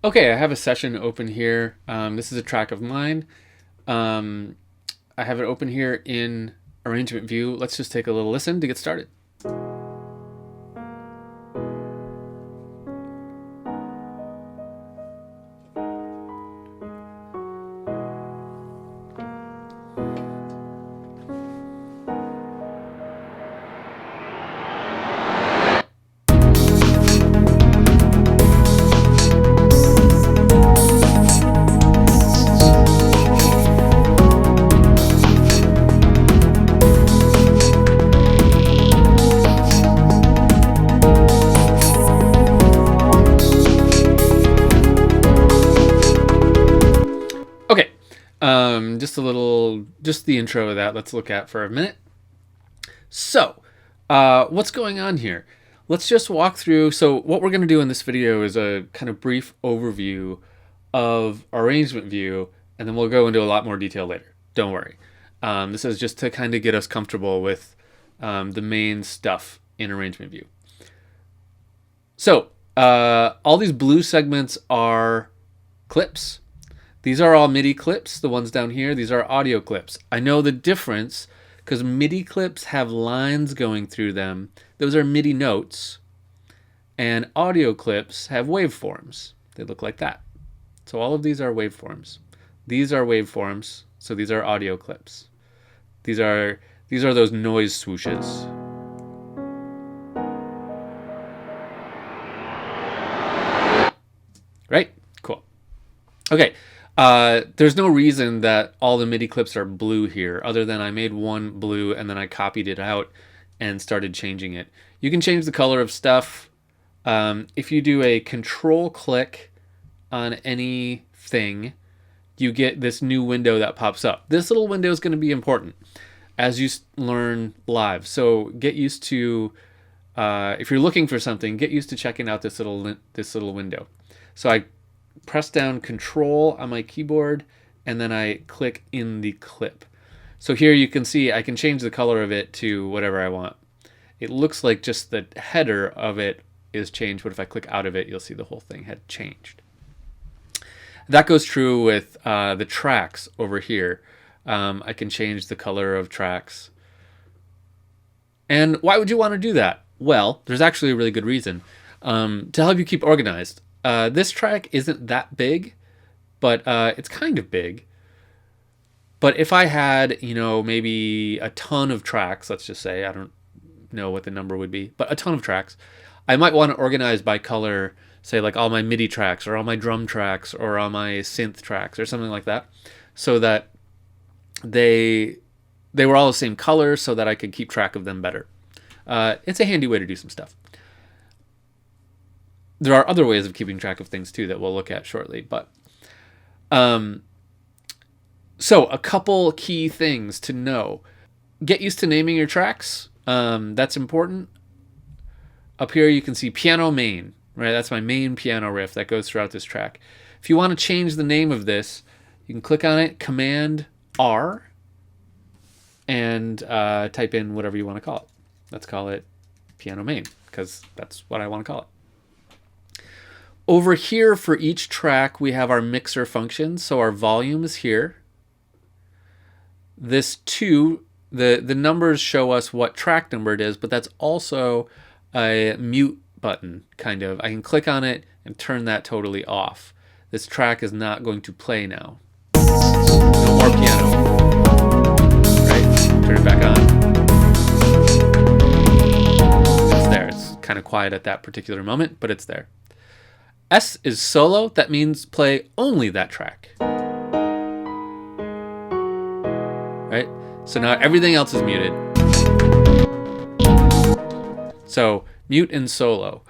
Okay, I have a session open here. This is a track of mine. Um, I have it open here in arrangement view. Let's just take a little listen to get started. Okay, just the intro of that. Let's look at for a minute. So, what's going on here? Let's just walk through. So, what we're going to do in this video is a kind of brief overview of arrangement view, and then we'll go into a lot more detail later. Don't worry. This is just to kind of get us comfortable with the main stuff in arrangement view. So, all these blue segments are clips. These are all MIDI clips. The ones down here, these are audio clips. I know the difference because MIDI clips have lines going through them. Those are MIDI notes. And audio clips have waveforms. They look like that. So all of these are waveforms. These are waveforms. So these are audio clips. These are those noise swooshes. Right? Cool. Okay. There's no reason that all the MIDI clips are blue here, other than I made one blue and then I copied it out and started changing it. You can change the color of stuff. If you do a control click on anything, you get this new window that pops up. This little window is going to be important as you learn live. So get used to, if you're looking for something, get used to checking out this little window. So I press down Control on my keyboard, and then I click in the clip. So here you can see I can change the color of it to whatever I want. It looks like just the header of it is changed, but if I click out of it, you'll see the whole thing had changed. That goes true with the tracks over here. I can change the color of tracks. And why would you want to do that? Well, there's actually a really good reason. To help you keep organized. This track isn't that big, but it's kind of big. But if I had, maybe a ton of tracks, let's just say, I don't know what the number would be, but a ton of tracks, I might want to organize by color, say like all my MIDI tracks or all my drum tracks or all my synth tracks or something like that, so that they were all the same color so that I could keep track of them better. It's a handy way to do some stuff. There are other ways of keeping track of things too that we'll look at shortly, but so a couple key things to know. Get used to naming your tracks. That's important. Up here you can see piano main, right? That's my main piano riff that goes throughout this track. If you want to change the name of this, you can click on it, Command R, and type in whatever you want to call it. Let's call it piano main, because that's what I want to call it. Over here for each track, we have our mixer function. So our volume is here. This 2, the numbers show us what track number it is, but that's also a mute button, kind of. I can click on it and turn that totally off. This track is not going to play now. No more piano. Right? Turn it back on. It's there. It's kind of quiet at that particular moment, but it's there. S is solo. That means play only that track. Right? So now everything else is muted. So mute and solo.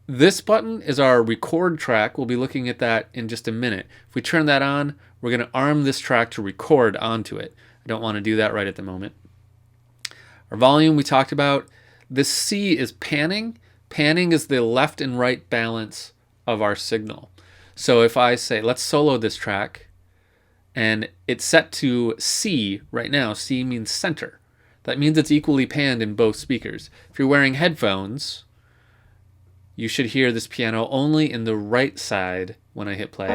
This button is our record track. We'll be looking at that in just a minute. If we turn that on, we're going to arm this track to record onto it. I don't want to do that right at the moment. Our volume we talked about. This C is panning. Panning is the left and right balance of our signal. So if I say, let's solo this track, and it's set to C right now. C means center. That means it's equally panned in both speakers. If you're wearing headphones, you should hear this piano only in the right side when I hit play.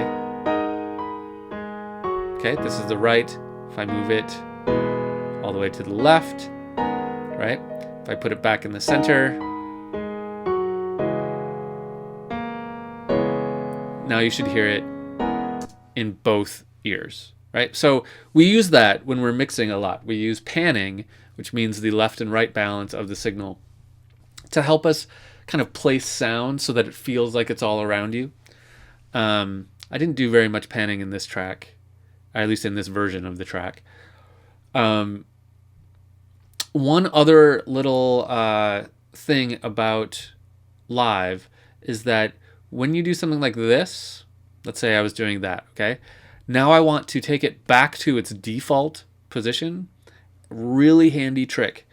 Okay, this is the right. If I move it all the way to the left, right? If I put it back in the center, now you should hear it in both ears, right? So we use that when we're mixing a lot. We use panning, which means the left and right balance of the signal, to help us kind of place sound so that it feels like it's all around you. I didn't do very much panning in this track, or at least in this version of the track. One other little thing about live is that when you do something like this, let's say I was doing that, okay? Now I want to take it back to its default position. Really handy trick.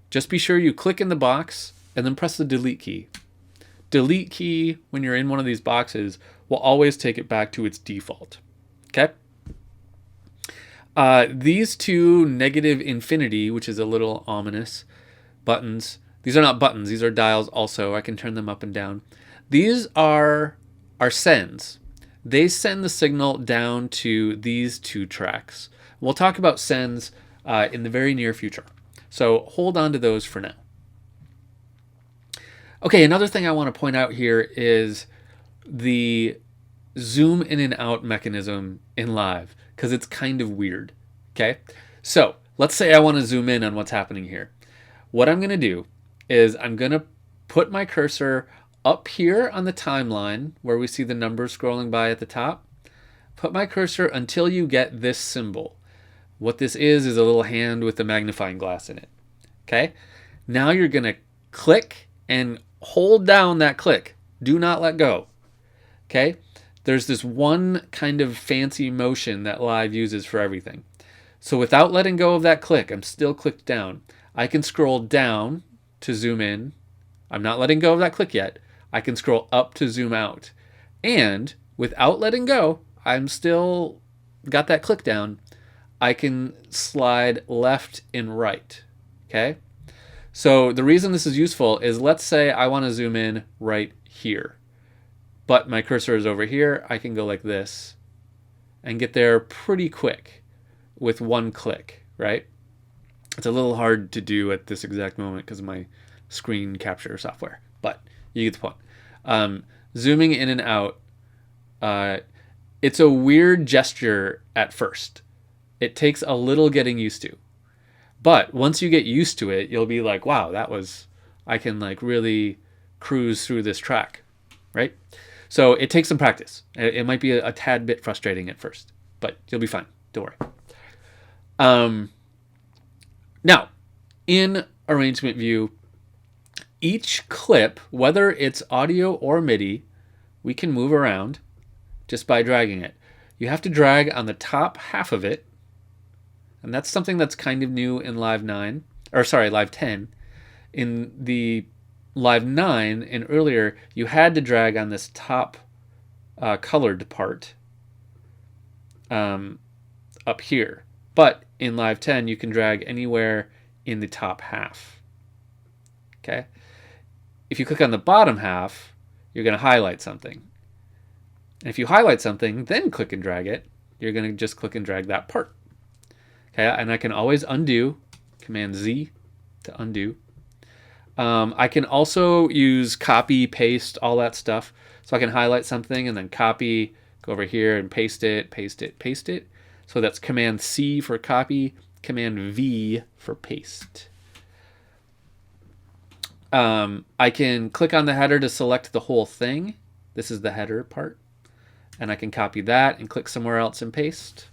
Just be sure you click in the box and then press the delete key. Delete key, when you're in one of these boxes, will always take it back to its default, okay? These two negative infinity, which is a little ominous, buttons. These are not buttons. These are dials also. I can turn them up and down. These are sends. They send the signal down to these two tracks. We'll talk about sends in the very near future. So hold on to those for now. Okay, another thing I want to point out here is the zoom in and out mechanism in live, because it's kind of weird. Okay, so let's say I want to zoom in on what's happening here. What I'm going to do is I'm going to put my cursor up here on the timeline where we see the numbers scrolling by at the top. Put my cursor until you get this symbol. What this is a little hand with a magnifying glass in it. Okay, now you're going to click and hold down that click. Do not let go. Okay, there's this one kind of fancy motion that live uses for everything. So without letting go of that click, I'm still clicked down. I can scroll down to zoom in. I'm not letting go of that click yet. I can scroll up to zoom out. And without letting go, I'm still got that click down. I can slide left and right. Okay? So the reason this is useful is, let's say I want to zoom in right here, but my cursor is over here. I can go like this and get there pretty quick with one click, right? It's a little hard to do at this exact moment because of my screen capture software, but you get the point. Zooming in and out, it's a weird gesture at first. It takes a little getting used to. But once you get used to it, you'll be like, wow, I can like really cruise through this track, right? So it takes some practice. It might be a tad bit frustrating at first, but you'll be fine. Don't worry. Now, in arrangement view, each clip, whether it's audio or MIDI, we can move around just by dragging it. You have to drag on the top half of it, and that's something that's kind of new in Live 10. In the Live 9 and earlier, you had to drag on this top colored part up here. But in Live 10, you can drag anywhere in the top half. Okay? If you click on the bottom half, you're going to highlight something. And if you highlight something, then click and drag it, you're going to just click and drag that part. Okay, and I can always undo, Command Z to undo. I can also use copy, paste, all that stuff. So I can highlight something and then copy, go over here and paste it, paste it, paste it. So that's Command C for copy, Command V for paste. I can click on the header to select the whole thing. This is the header part. And I can copy that and click somewhere else and paste.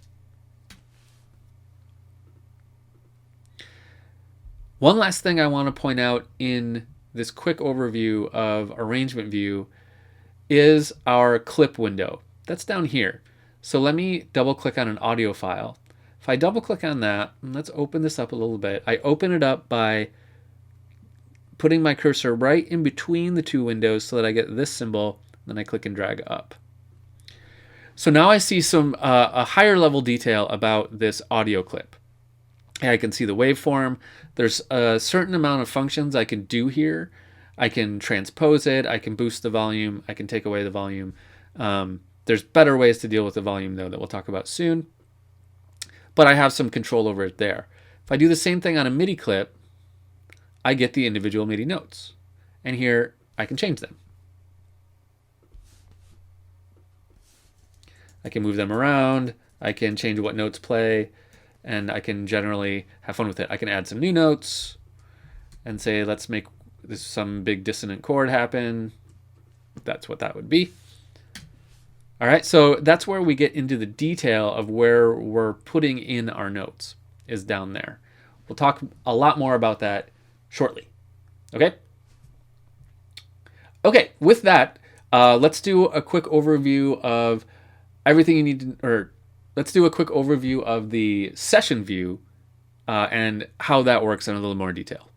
One last thing I want to point out in this quick overview of arrangement view is our clip window. That's down here. So let me double click on an audio file. If I double click on that, let's open this up a little bit. I open it up by putting my cursor right in between the two windows so that I get this symbol, then I click and drag up. So now I see some a higher level detail about this audio clip. I can see the waveform. There's a certain amount of functions I can do here. I can transpose it. I can boost the volume. I can take away the volume. There's better ways to deal with the volume, though, that we'll talk about soon. But I have some control over it there. If I do the same thing on a MIDI clip, I get the individual MIDI notes. And here I can change them. I can move them around. I can change what notes play. And I can generally have fun with it. I can add some new notes and say, let's make this some big dissonant chord happen. That's what that would be. All right, so that's where we get into the detail of where we're putting in our notes, is down there. We'll talk a lot more about that shortly. Okay? Okay, with that, let's do a quick overview of everything you need to, or let's do a quick overview of the session view and how that works in a little more detail.